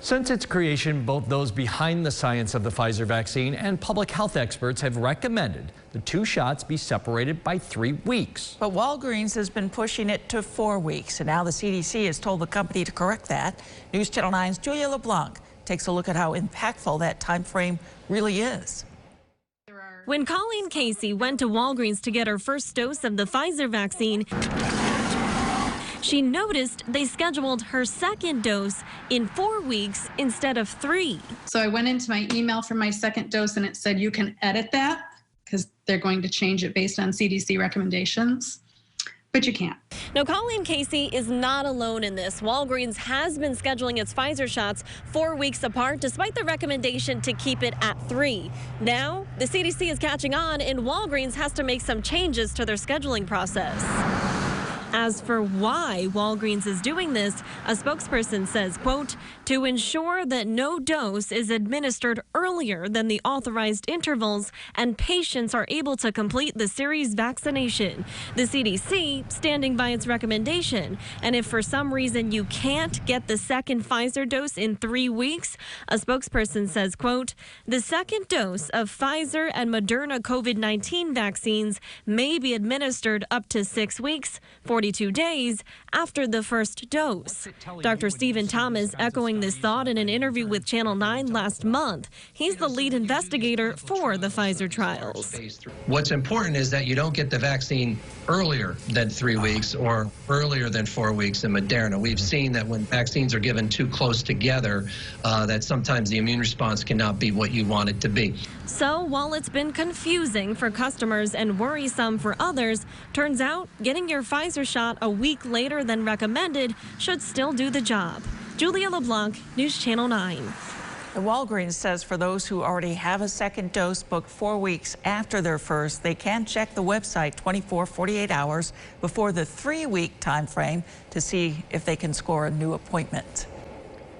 Since its creation, both those behind the science of the Pfizer vaccine and public health experts have recommended the two shots be separated by 3 weeks. But Walgreens has been pushing it to 4 weeks, and now the CDC has told the company to correct that. News Channel 9's Julia LeBlanc takes a look at how impactful that time frame really is. When Colleen Casey went to Walgreens to get her first dose of the Pfizer vaccine, she noticed they scheduled her second dose in 4 weeks instead of 3. So I went into my email for my second dose and it said you can edit that because they're going to change it based on CDC recommendations, but you can't. Now, Colleen Casey is not alone in this. Walgreens has been scheduling its Pfizer shots 4 weeks apart, despite the recommendation to keep it at 3. Now, the CDC is catching on, and Walgreens has to make some changes to their scheduling process. As for why Walgreens is doing this, a spokesperson says, quote, to ensure that no dose is administered earlier than the authorized intervals and patients are able to complete the series vaccination. The CDC standing by its recommendation. And if for some reason you can't get the second Pfizer dose in 3 weeks, a spokesperson says, quote, the second dose of Pfizer and Moderna COVID-19 vaccines may be administered up to 6 weeks, 42 days after the first dose. Dr. Stephen Thomas echoing this thought in an interview with Channel 9 last month. He's the lead investigator for the Pfizer trials. What's important is that you don't get the vaccine earlier than 3 weeks or earlier than 4 weeks in Moderna. We've seen that when vaccines are given too close together, that sometimes the immune response cannot be what you want it to be. So while it's been confusing for customers and worrisome for others, turns out getting your Pfizer shot a week later than recommended should still do the job. Julia LeBlanc, News Channel 9. Walgreens says for those who already have a second dose booked 4 weeks after their first, they can check the website 48 hours before the 3-week time frame to see if they can score a new appointment.